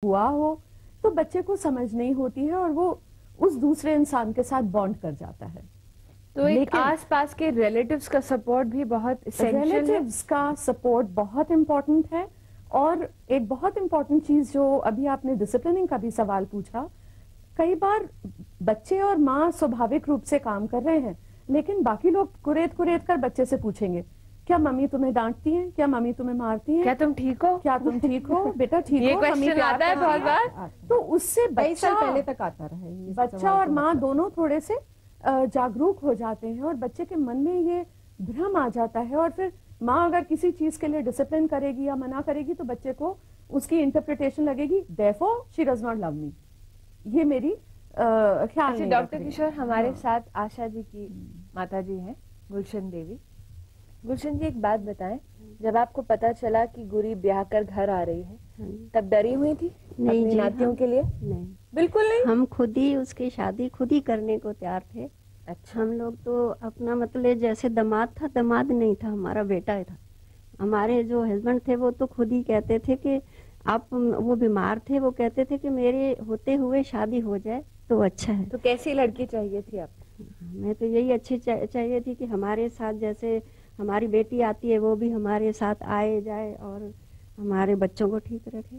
हुआ हो तो बच्चे को समझ नहीं होती है और वो उस दूसरे इंसान के साथ बॉन्ड कर जाता है। तो एक आसपास के रिलेटिव्स का सपोर्ट भी बहुत एसेंशियल है। रिलेटिव्स का सपोर्ट बहुत इम्पोर्टेंट है। और एक बहुत इम्पोर्टेंट चीज जो अभी आपने डिसिप्लिनिंग का भी सवाल पूछा, कई बार बच्चे और माँ स्वाभाविक रूप से काम कर रहे हैं, लेकिन बाकी लोग कुरेद कुरेद कर बच्चे से पूछेंगे, क्या मम्मी तुम्हें डांटती हैं, क्या मम्मी तुम्हें मारती हैं, क्या तुम ठीक हो, क्या तुम ठीक हो बेटा, ठीक हो? ये क्वेश्चन आता है बहुत बार। तो उससे बच्चा पहले तक आता रहा है, बच्चा और माँ दोनों थोड़े से जागरूक हो जाते हैं और बच्चे के मन में ये भ्रम आ जाता है। और फिर माँ अगर किसी चीज के लिए डिसिप्लिन करेगी या मना करेगी तो बच्चे को उसकी इंटरप्रिटेशन लगेगी, therefore she does not love me. ये मेरी ख्याल नहीं। डॉक्टर किशोर, हमारे साथ आशा जी की माता जी हैं, गुलशन देवी। गुलशन जी, एक बात बताएं, जब आपको पता चला कि गुरी ब्याह कर घर आ रही है तब डरी हुई थी? नहीं अपनी नातियों के लिए? नहीं, बिल्कुल नहीं। हम खुद ही उसकी शादी खुद ही करने को तैयार थे। अच्छा। हम लोग तो अपना मतलब जैसे दामाद था, दामाद नहीं था, हमारा बेटा ही था। हमारे जो हस्बैंड थे वो तो खुद ही कहते थे कि आप, वो बीमार थे, वो कहते थे कि मेरे होते हुए शादी हो जाए तो अच्छा है। तो कैसी लड़की चाहिए थी आपको? मैं तो यही अच्छी चाहिए थी कि हमारे साथ जैसे हमारी बेटी आती है वो भी हमारे साथ आए जाए और हमारे बच्चों को ठीक रखे।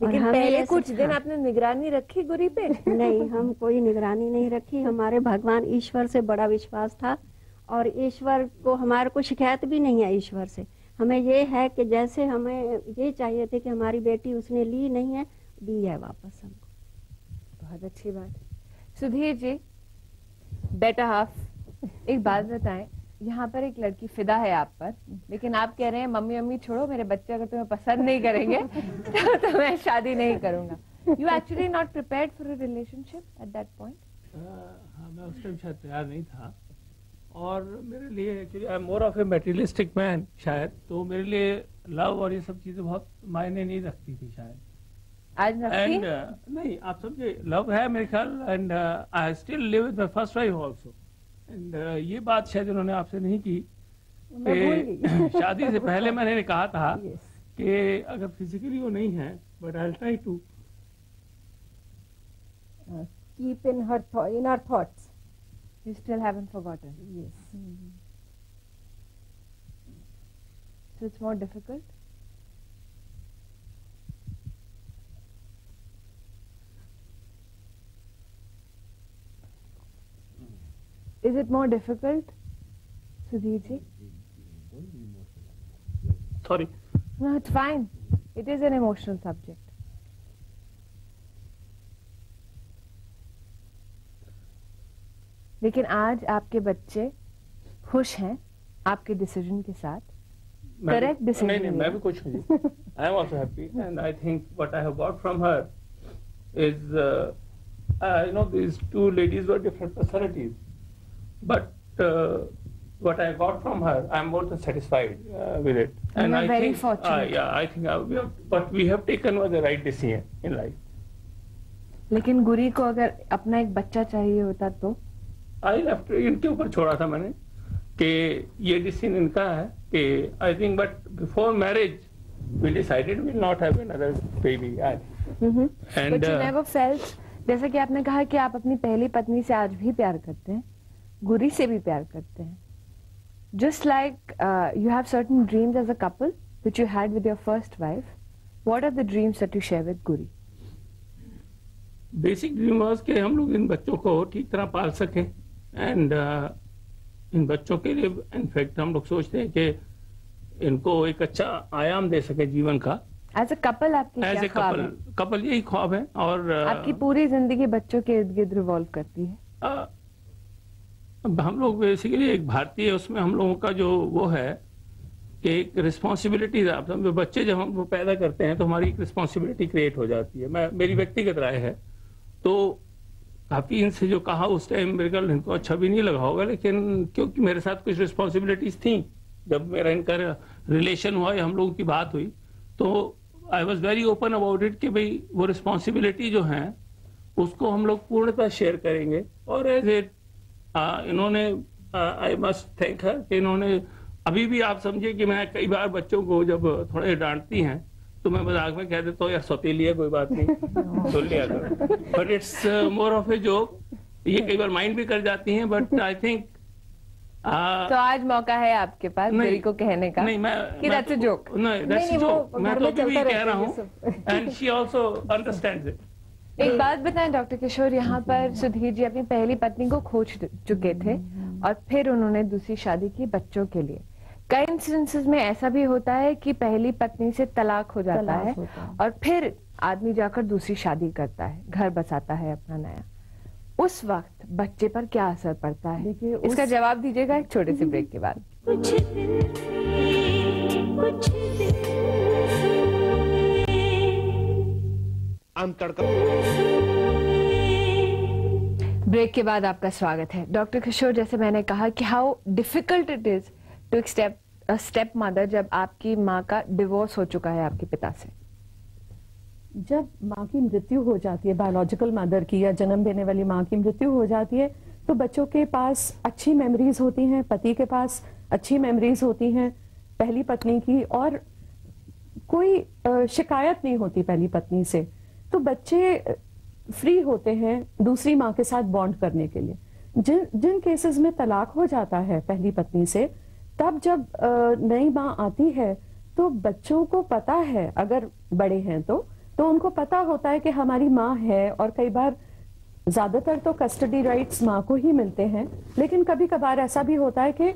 लेकिन पहले कुछ दिन आपने निगरानी रखी गुरी पे? नहीं, हम कोई निगरानी नहीं रखी। हमारे भगवान ईश्वर से बड़ा विश्वास था और ईश्वर को, हमारे को शिकायत भी नहीं है ईश्वर से। हमें ये है कि जैसे हमें ये चाहिए थे कि हमारी बेटी उसने ली नहीं है, दी है वापस हमको। बहुत अच्छी बात। सुधीर जी, बेटर हाफ, एक बात बताएं, यहाँ पर एक लड़की फिदा है आप पर, लेकिन आप कह रहे हैं मम्मी मम्मी छोड़ो, मेरे बच्चे अगर तुम्हें पसंद नहीं करेंगे तो मैं शादी नहीं करूंगा। You actually not prepared for a relationship at that point? हाँ, मैं उस टाइम शायद तैयार नहीं था। और मेरे लिए actually I am more of A materialistic man शायद, तो मेरे लिए लव और ये सब चीजें बहुत मायने नहीं रखती थी शायद। आज रखती? नहीं, आप समझे, लव है मेरे ख्याल, and I still live with my first wife also. And ये बात शायद उन्होंने आपसे नहीं की कि शादी से पहले मैंने कहा था कि अगर फिजिकली वो नहीं है, but I will try to keep in our thoughts. You still haven't forgotten? Yes. So it's more difficult? Is it more difficult, Sudhir ji? Sorry. No, it's fine. It is an emotional subject. लेकिन आज आपके बच्चे खुश हैं आपके decision के साथ? Correct decision? नहीं, मैं भी खुश हूँ। I am also happy, and I think what I have got from her is, you know, these two ladies were different personalities, but what I got from her, I am more than satisfied with it. And I very think, fortunate. Yeah, I think what we have taken was the right decision in life. लेकिन गुरी को अगर अपना एक बच्चा चाहिए होता तो? I left, इनके ऊपर छोड़ा था मैंने कि ये डिसीजन इनका है कि I think, but before marriage we decided we will not have another baby. And but you never felt, जैसा कि आपने कहा कि आप अपनी पहली पत्नी से आज भी प्यार करते हैं, गुरी से भी प्यार करते हैं, just like you have certain dreams as a couple which you had with your first wife. What are the dreams that you share with Guri? Basic dream was कि हम लोग इन बच्चों को ठीक तरह पाल सकें, एंड इन बच्चों के लिए इनफैक्ट हम लोग सोचते हैं कि इनको एक अच्छा आयाम दे सके जीवन का। एज अ कपल आपकी क्या ख्वाब है? कपल यही ख्वाब है। और आपकी पूरी जिंदगी बच्चों के इर्द गिर्द रिवॉल्व करती है? हम लोग बेसिकली एक भारतीय, उसमें हम लोगों का जो वो है कि एक रिस्पॉन्सिबिलिटी, आप समझो, बच्चे जब हम वो पैदा करते हैं तो हमारी एक रिस्पॉन्सिबिलिटी क्रिएट हो जाती है। मेरी व्यक्तिगत राय है। तो काफी इनसे जो कहा उस टाइम मेरे ख्याल इनको अच्छा भी नहीं लगा होगा, लेकिन क्योंकि मेरे साथ कुछ रिस्पॉन्सिबिलिटीज थी, जब मेरा इनका रिलेशन हुआ या हम लोगों की बात हुई तो I was very open about it कि भाई वो रिस्पॉन्सिबिलिटी जो है उसको हम लोग पूर्णतः शेयर करेंगे। और एज ए इन्होंने, आई मस्ट थैंक हर कि इन्होंने, अभी भी आप समझिए कि मैं कई बार बच्चों को जब थोड़े डांटती हैं तो मैं मजाक में कह देता हूँ यार सौतेली है, कोई बात नहीं सुन लिया करो, but it's more of a joke. ये कई बार माइंड भी कर जाती हैं, बट आई थिंक तो आज मौका है आपके पास मेरी को कहने का। नहीं, कि that's a joke। नहीं, that's a joke। मैं तो अभी भी कह रहा हूँ, and she also understands it. एक बात बताएं डॉक्टर किशोर, यहाँ पर सुधीर जी अपनी पहली पत्नी को खो चुके थे और फिर उन्होंने दूसरी शादी की बच्चों के लिए। कई इंस्टेंसेस में ऐसा भी होता है कि पहली पत्नी से तलाक हो जाता है और फिर आदमी जाकर दूसरी शादी करता है, घर बसाता है अपना नया। उस वक्त बच्चे पर क्या असर पड़ता है? इसका जवाब दीजिएगा एक छोटे से ब्रेक के बाद। ब्रेक के बाद आपका स्वागत है। डॉक्टर किशोर, जैसे मैंने कहा कि how difficult it is to accept a step mother जब आपकी माँ का डिवोर्स हो चुका है आपके पिता से। जब माँ की मृत्यु हो जाती है, बायोलॉजिकल मदर की या जन्म देने वाली माँ की मृत्यु हो जाती है, तो बच्चों के पास अच्छी मेमोरीज होती हैं, पति के पास अच्छी मेमोरीज होती हैं पहली पत्नी की, और कोई शिकायत नहीं होती पहली पत्नी से। तो बच्चे फ्री होते हैं दूसरी माँ के साथ बॉन्ड करने के लिए। जिन केसेस में तलाक हो जाता है पहली पत्नी से, तब जब नई माँ आती है तो बच्चों को पता है, अगर बड़े हैं तो उनको पता होता है कि हमारी माँ है, और कई बार ज्यादातर तो कस्टडी राइट्स माँ को ही मिलते हैं, लेकिन कभी कभार ऐसा भी होता है कि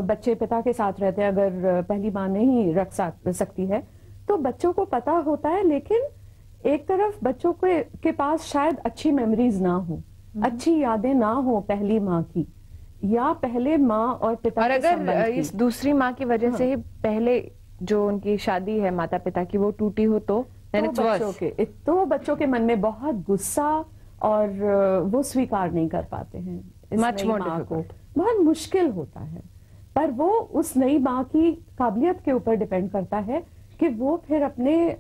बच्चे पिता के साथ रहते हैं, अगर पहली माँ नहीं रख सकती है तो बच्चों को पता होता है। लेकिन एक तरफ बच्चों के पास शायद अच्छी मेमोरीज ना हो, अच्छी यादें ना हो पहली माँ की, या पहले माँ और पिता और अगर इस दूसरी माँ की वजह से ही पहले जो उनकी शादी है माता पिता की वो टूटी हो तो बच्चों के मन में बहुत गुस्सा, और वो स्वीकार नहीं कर पाते हैं इस नई माँ को, बहुत मुश्किल होता है। पर वो उस नई माँ की काबिलियत के ऊपर डिपेंड करता है कि वो फिर अपने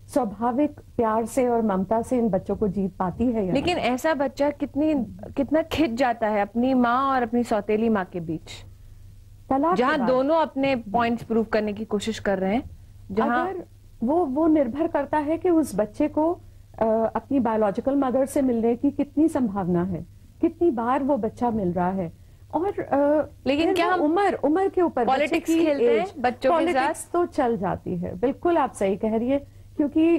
स्वाभाविक प्यार से और ममता से इन बच्चों को जीत पाती है। लेकिन ऐसा बच्चा कितना खिंच जाता है अपनी माँ और अपनी सौतेली माँ के बीच, जहाँ दोनों अपने पॉइंट्स प्रूव करने की कोशिश कर रहे हैं, जहाँ वो निर्भर करता है कि उस बच्चे को अपनी बायोलॉजिकल मदर से मिलने की कितनी संभावना है, कितनी बार वो बच्चा मिल रहा है। और लेकिन क्या हम उम्र के ऊपर पॉलिटिक्स खेलते हैं बच्चों के साथ, तो चल जाती है। बिल्कुल आप सही कह रही है, क्योंकि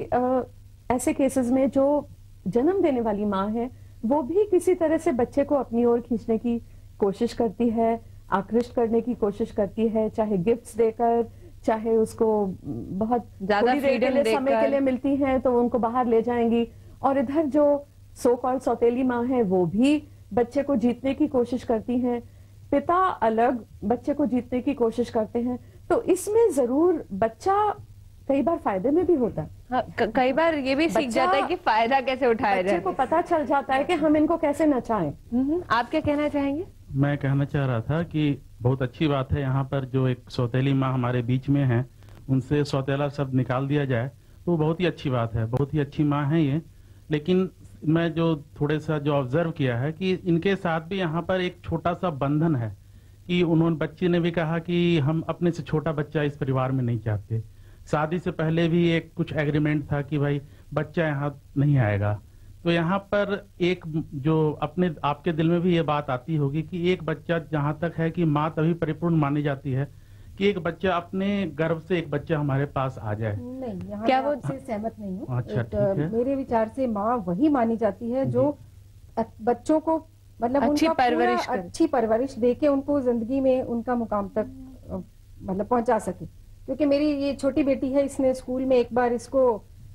ऐसे केसेस में जो जन्म देने वाली माँ है वो भी किसी तरह से बच्चे को अपनी ओर खींचने की कोशिश करती है, आकृष्ट करने की कोशिश करती है, चाहे गिफ्ट्स देकर, चाहे उसको बहुत ज्यादा फ्रीडम समय के लिए मिलती हैं तो उनको बाहर ले जाएंगी। और इधर जो सो कॉल्ड सौतेली माँ है वो भी बच्चे को जीतने की कोशिश करती हैं, पिता अलग बच्चे को जीतने की कोशिश करते हैं। तो इसमें जरूर बच्चा कई बार फायदे में भी होता है। हाँ, कई बार ये भी सीख जाता है कि फायदा कैसे उठाया जाए, बच्चे को पता चल जाता है कि हम इनको कैसे नचाएं। आप क्या कहना चाहेंगे? मैं कहना चाह रहा था कि बहुत अच्छी बात है यहाँ पर जो एक सौतेली माँ हमारे बीच में है, उनसे सौतेला शब्द निकाल दिया जाए तो बहुत ही अच्छी बात है, बहुत ही अच्छी माँ है ये। लेकिन मैं जो थोड़े सा जो ऑब्जर्व किया है कि इनके साथ भी यहाँ पर एक छोटा सा बंधन है कि उन्होंने, बच्चे ने भी कहा कि हम अपने से छोटा बच्चा इस परिवार में नहीं चाहते। शादी से पहले भी एक कुछ एग्रीमेंट था कि भाई बच्चा यहाँ नहीं आएगा। तो यहाँ पर एक जो अपने आपके दिल में भी ये बात आती होगी कि एक बच्चा जहाँ तक है कि माँ तभी परिपूर्ण मानी जाती है कि एक बच्चा अपने गर्भ से एक बच्चा हमारे पास आ जाए। नहीं, यहाँ क्या मैं आपसे सहमत नहीं हूँ। अच्छा, ठीक है। मेरे विचार से माँ वही मानी जाती है जो बच्चों को मतलब अच्छी परवरिश दे के उनको जिंदगी में उनका मुकाम तक मतलब पहुंचा सके। क्योंकि मेरी ये छोटी बेटी है, इसने स्कूल में एक बार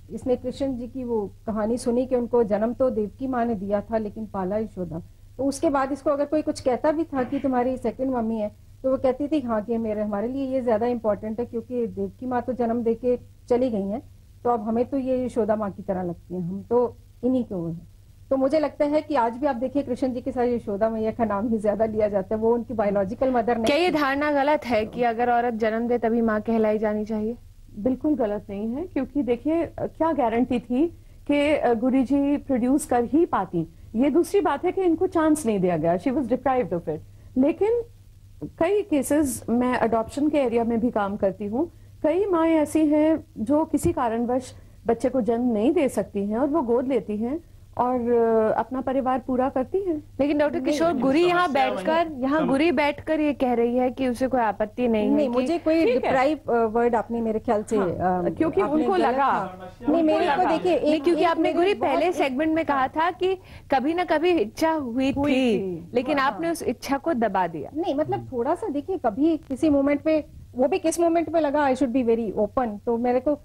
इसने कृष्ण जी की वो कहानी सुनी कि उनको जन्म तो देवकी माँ ने दिया था लेकिन पाला यशोदा। तो उसके बाद इसको अगर कोई कुछ कहता भी था कि तुम्हारी सेकंड मम्मी है, तो वो कहती थी हाँ कि हमारे लिए ये ज्यादा इंपॉर्टेंट है क्योंकि देवकी माँ तो जन्म दे के चली गई हैं, तो अब हमें तो ये यशोदा माँ की तरह लगती है, हम तो इन्हीं के हैं। तो मुझे लगता है कि आज भी आप देखिए कृष्ण जी के साथ यशोदा मैया का नाम ही ज्यादा लिया जाता है, वो उनकी बायोलॉजिकल मदर नहीं। क्या ये धारणा गलत है कि अगर औरत जन्म दे तभी माँ कहलाई जानी चाहिए? बिल्कुल गलत नहीं है, क्योंकि देखिए क्या गारंटी थी कि गुरुजी प्रोड्यूस कर ही पाती। ये दूसरी बात है कि इनको चांस नहीं दिया गया, she was deprived of it. लेकिन कई केसेस, मैं अडॉप्शन के एरिया में भी काम करती हूँ, कई माएँ ऐसी हैं जो किसी कारणवश बच्चे को जन्म नहीं दे सकती हैं और वो गोद लेती हैं और अपना परिवार पूरा करती हैं। लेकिन डॉक्टर किशोर, गुरी यहाँ गुरी बैठकर ये कह रही है कि उसे कोई आपत्ति नहीं है। नहीं, मुझे कोई डिप्राइव वर्ड आपने मेरे ख्याल से क्योंकि उनको लगा नहीं, मेरे को देखिए क्योंकि आपने गुरी पहले सेगमेंट में कहा था कि कभी ना कभी इच्छा हुई थी, लेकिन आपने उस इच्छा को दबा दिया। नहीं, मतलब थोड़ा सा देखिए, कभी किसी मोमेंट पे, वो भी किस मोमेंट पे लगा I should be very open. तो मेरे को,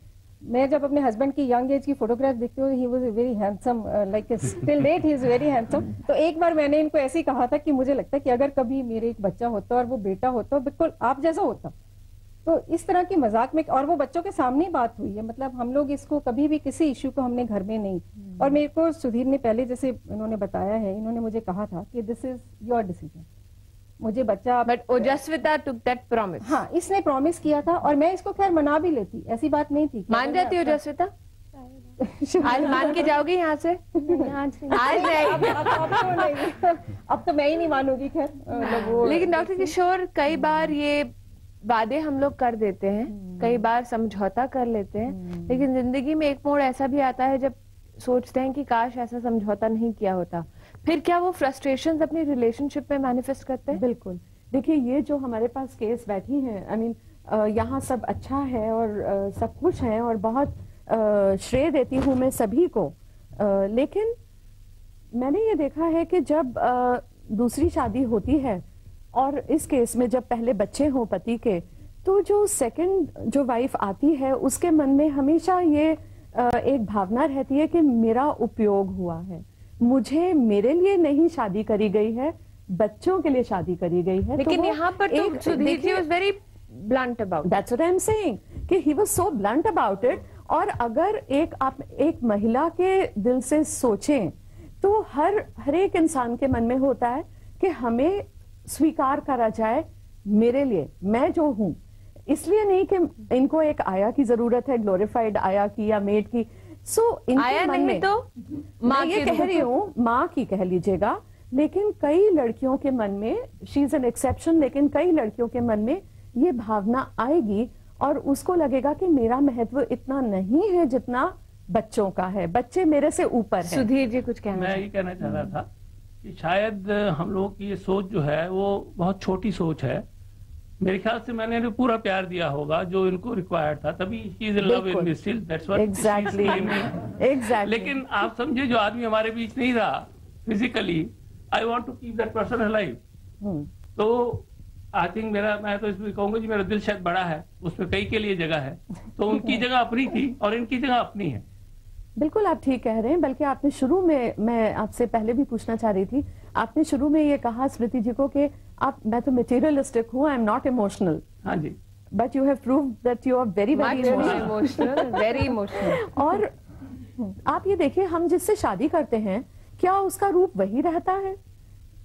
मैं जब अपने हस्बैंड की यंग एज की फोटोग्राफ देखती हूँ, he was very handsome, like still date he is very handsome. तो एक बार मैंने इनको ऐसे ही कहा था कि मुझे लगता है कि अगर कभी मेरे एक बच्चा होता और वो बेटा होता बिल्कुल आप जैसा होता। तो इस तरह की मजाक में, और वो बच्चों के सामने ही बात हुई है, मतलब हम लोग इसको कभी भी किसी इश्यू को हमने घर में नहीं। और मेरे को सुधीर ने पहले, जैसे इन्होंने बताया है, इन्होंने मुझे कहा था कि दिस इज योर डिसीजन, मुझे बच्चा। But Ojaswita took that promise. हाँ, इसने प्रॉमिस किया था और मैं इसको खैर मना भी लेती, ऐसी बात नहीं थी। मान जाती हो ओजस्विता? आज मान के जाओगे यहाँ से? आज नहीं। अब तो मैं ही नहीं मानूंगी खैर। लेकिन डॉक्टर किशोर, कई बार ये वादे हम लोग कर देते हैं, कई बार समझौता कर लेते हैं, लेकिन जिंदगी में एक मोड़ ऐसा भी आता है जब सोचते हैं कि काश ऐसा समझौता नहीं किया होता। फिर क्या वो फ्रस्ट्रेशंस अपनी रिलेशनशिप में मैनिफेस्ट करते हैं? बिल्कुल। देखिए, ये जो हमारे पास केस बैठी हैं, आई मीन यहाँ सब अच्छा है और सब खुश हैं और बहुत श्रेय देती हूँ मैं सभी को, लेकिन मैंने ये देखा है कि जब दूसरी शादी होती है और इस केस में जब पहले बच्चे हों पति के, तो जो सेकंड जो वाइफ आती है उसके मन में हमेशा ये एक भावना रहती है कि मेरा उपयोग हुआ है, मुझे, मेरे लिए नहीं शादी करी गई है, बच्चों के लिए शादी करी गई है। लेकिन यहाँ पर तो Sudhir ji was very blunt about it. That's what I'm saying कि he was so blunt about it। और अगर आप एक महिला के दिल से सोचें तो हर एक इंसान के मन में होता है कि हमें स्वीकार करा जाए मेरे लिए, मैं जो हूं, इसलिए नहीं कि इनको एक आया की जरूरत है, ग्लोरिफाइड आया की या मेड की। आया नहीं तो माँ ये कह रही हूँ, माँ की कह लीजिएगा, लेकिन कई लड़कियों के मन में, शी इज एन एक्सेप्शन, लेकिन कई लड़कियों के मन में ये भावना आएगी और उसको लगेगा कि मेरा महत्व इतना नहीं है जितना बच्चों का है, बच्चे मेरे से ऊपर है। सुधीर जी कुछ कहना? मैं ये कहना चाह रहा था कि शायद हम लोगों की ये सोच जो है वो बहुत छोटी सोच है। मेरे ख्याल से मैंने इन्हें पूरा प्यार दिया होगा जो इनको रिक्वायर्ड था, तभी she is in love with me still, that's what exactly. लेकिन आप समझे, जो आदमी हमारे बीच नहीं रहा physically, I want to keep that person alive. तो आई थिंक मैं तो इसमें कहूंगा जी, मेरा दिल शायद बड़ा है, उसमें कई के लिए जगह है, तो उनकी जगह अपनी थी और इनकी जगह अपनी है। बिल्कुल आप ठीक कह रहे हैं। बल्कि आपने शुरू में, मैं आपसे पहले भी पूछना चाह रही थी, आपने शुरू में ये कहा स्मृति जी को कि मैं तो मटेरियलिस्टिक हूँ, आई एम नॉट इमोशनल। हाँ जी। But you have proved that you are very emotional, very emotional. और आप ये देखिए, हम जिससे शादी करते हैं क्या उसका रूप वही रहता है?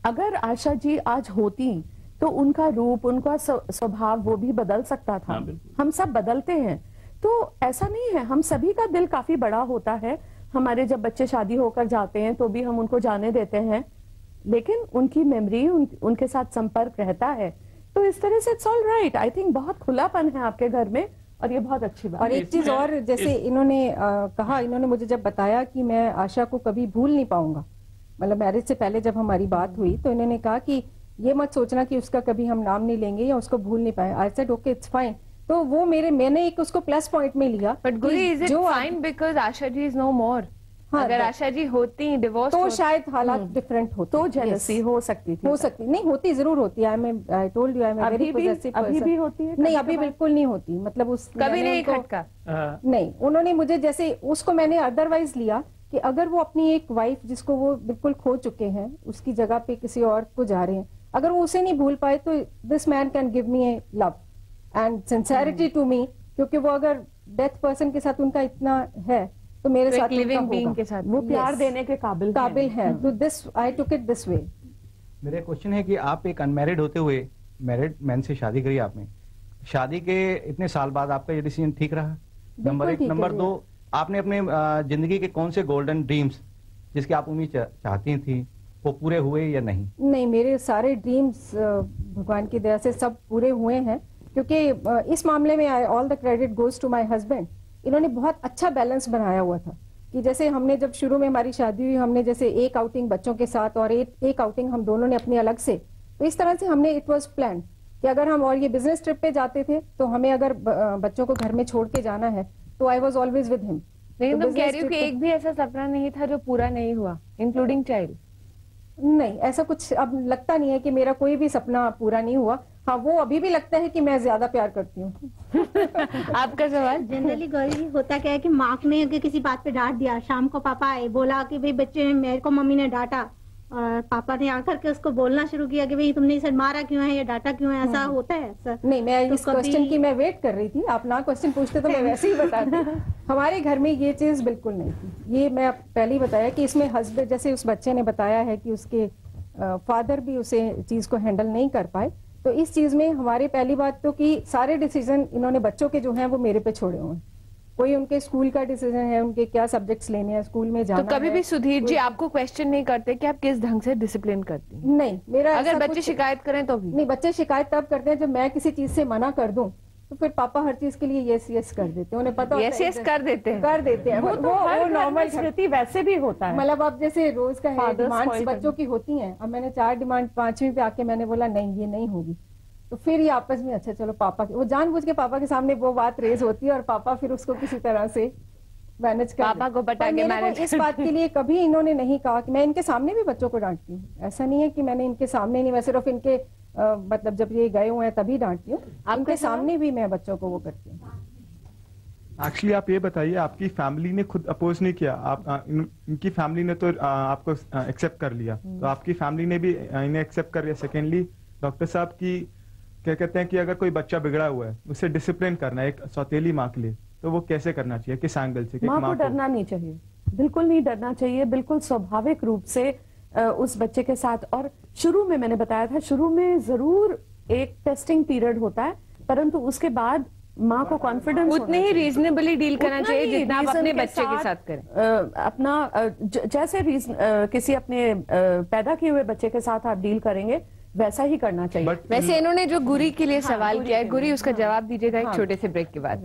अगर आशा जी आज होती तो उनका रूप, उनका स्वभाव वो भी बदल सकता था। हम सब बदलते हैं, तो ऐसा नहीं है। हम सभी का दिल काफी बड़ा होता है। हमारे जब बच्चे शादी होकर जाते हैं तो भी हम उनको जाने देते हैं, लेकिन उनकी मेमोरी, उनके साथ संपर्क रहता है। तो इस तरह से it's all right. I think बहुत खुलापन है आपके घर में और ये बहुत अच्छी बात। और एक चीज और, जैसे इन्होंने कहा, इन्होंने मुझे जब बताया कि मैं आशा को कभी भूल नहीं पाऊंगा, मतलब मैरिज से पहले जब हमारी बात हुई तो इन्होंने कहा कि ये मत सोचना कि उसका कभी हम नाम नहीं लेंगे या उसको भूल नहीं पाए। I said okay, it's fine. तो वो मैंने एक उसको प्लस पॉइंट में लिया। But Guri, is it fine because Asha ji is no more? हाँ, अगर आशा जी होती, डिवोर्स तो शायद हालात डिफरेंट होते, तो जेलसी हो सकती थी, हो सकती नहीं होती, जरूर होती है। I told you I am a very positive person. अभी भी होती है? नहीं, अभी बिल्कुल नहीं होती। मतलब उस कभी नहीं खटका? नहीं, उन्होंने मुझे, जैसे उसको मैंने अदरवाइज लिया कि अगर वो अपनी एक वाइफ जिसको वो बिल्कुल खो चुके हैं, उसकी जगह पे किसी और को जा रहे हैं, अगर वो उसे नहीं भूल पाए तो this man can give me a love and sincerity to me, क्योंकि वो अगर डेथ पर्सन के साथ उनका इतना है तो मेरे साथ लिविंग बीइंग के साथ वो प्यार देने के काबिल है। तो this I took it this way. मेरा क्वेश्चन है कि आप एक अनमैरिड होते हुए मैरिड मैन से शादी करी आपने, शादी के इतने साल बाद आपका ये डिसीजन ठीक रहा? नंबर एक। नंबर दो, आपने अपने जिंदगी के कौन से गोल्डन ड्रीम्स जिसकी आप उम्मीद चाहती थी वो पूरे हुए या नहीं? नहीं, मेरे सारे ड्रीम्स भगवान की दया से सब पूरे हुए हैं। क्योंकि इस मामले में all the credit goes to my husband. इन्होंने बहुत अच्छा बैलेंस बनाया हुआ था कि जैसे हमने जब शुरू में हमारी शादी हुई, हमने जैसे एक आउटिंग बच्चों के साथ और एक आउटिंग हम दोनों ने अपनी अलग से, तो इस तरह से हमने इट वाज प्लान कि अगर हम और ये बिजनेस ट्रिप पे जाते थे तो हमें अगर बच्चों को घर में छोड़ के जाना है तो I was always with him. लेकिन तुम कह रही हो कि एक भी ऐसा सपना नहीं था जो पूरा नहीं हुआ, इंक्लूडिंग चाइल्ड? नहीं, ऐसा कुछ अब लगता नहीं है कि मेरा कोई भी सपना पूरा नहीं हुआ। हाँ, वो अभी भी लगता है कि मैं ज्यादा प्यार करती हूँ। आपका सवाल? जनरली गौरी होता क्या है कि माँ ने अगर किसी बात पे डांट दिया, शाम को पापा आए, बोला कि भाई बच्चे मेरे को मम्मी ने डांटा, और पापा ने आकर के उसको बोलना शुरू किया कि भाई तुमने इसे मारा क्यों है या डांटा क्यों है, ऐसा होता है सर? नहीं, मैं इस क्वेश्चन की मैं वेट कर रही थी, आप ना क्वेश्चन पूछते तो मैं वैसे ही बताती। हमारे घर में ये चीज बिल्कुल नहीं थी। ये मैं पहले ही बताया कि इसमें हस्बैंड, जैसे उस बच्चे ने बताया है कि उसके फादर भी उसे चीज को हैंडल नहीं कर पाए, तो इस चीज में हमारी पहली बात तो कि सारे डिसीजन इन्होंने बच्चों के जो हैं वो मेरे पे छोड़े हुए हैं। कोई उनके स्कूल का डिसीजन है, उनके क्या सब्जेक्ट्स लेने हैं, स्कूल में जाना है। तो कभी भी सुधीर जी आपको क्वेश्चन नहीं करते कि आप किस ढंग से डिसिप्लिन करती हैं? नहीं, मेरा अगर बच्चे शिकायत करें तो भी नहीं। बच्चे शिकायत तब करते हैं जब मैं किसी चीज से मना कर दूं, तो फिर पापा हर चीज के लिए यस यस कर देते हैं। उन्हें पता होता है यस कर देते हैं। वो नॉर्मल स्थिति वैसे भी होता है। मतलब अब जैसे रोज का है डिमांड्स बच्चों की होती हैं। अब मैंने 4 डिमांड 5वीं पे आके मैंने बोला नहीं ये नहीं होगी, तो फिर ये आपस में अच्छा चलो पापा के, वो जानबूझ के पापा के सामने वो बात रेज होती है और पापा फिर उसको किसी तरह से मैनेज कर पापा को बता के मैनेज। इस बात के लिए कभी इन्होंने नहीं कहा कि मैं इनके सामने भी बच्चों को डांटती हूँ। ऐसा नहीं है कि मैंने इनके सामने नहीं, मैं सिर्फ इनके मतलब जब ये गए हुए हैं तभी डांटती हूँ। इनके सामने भी मैं बच्चों को वो करती हूँ। एक्चुअली आप ये बताइए, आपकी फैमिली ने खुद अपोज नहीं किया, आप इनकी फैमिली ने तो आपको एक्सेप्ट कर लिया, तो आपकी फैमिली ने भी इन्हें एक्सेप्ट कर लिया। सेकेंडली डॉक्टर साहब की क्या कहते हैं कि अगर कोई बच्चा बिगड़ा हुआ है उसे डिसिप्लिन करना है एक सौतेली माँ के लिए, तो वो कैसे करना चाहिए, किस एंगल से? माँ को डरना नहीं चाहिए, बिल्कुल नहीं डरना चाहिए, बिल्कुल स्वाभाविक रूप से उस बच्चे के साथ। और शुरू में मैंने बताया था, शुरू में जरूर एक टेस्टिंग पीरियड होता है, परंतु उसके बाद माँ को कॉन्फिडेंस उतने ही रीजनेबली डील करना चाहिए जितना आप अपने बच्चे के साथ करें। अपना जैसे किसी अपने पैदा किए हुए बच्चे के साथ आप डील करेंगे वैसा ही करना चाहिए। वैसे इन्होंने जो गुरी के लिए सवाल किया है, गुरी उसका जवाब दीजिएगा एक छोटे से ब्रेक के बाद।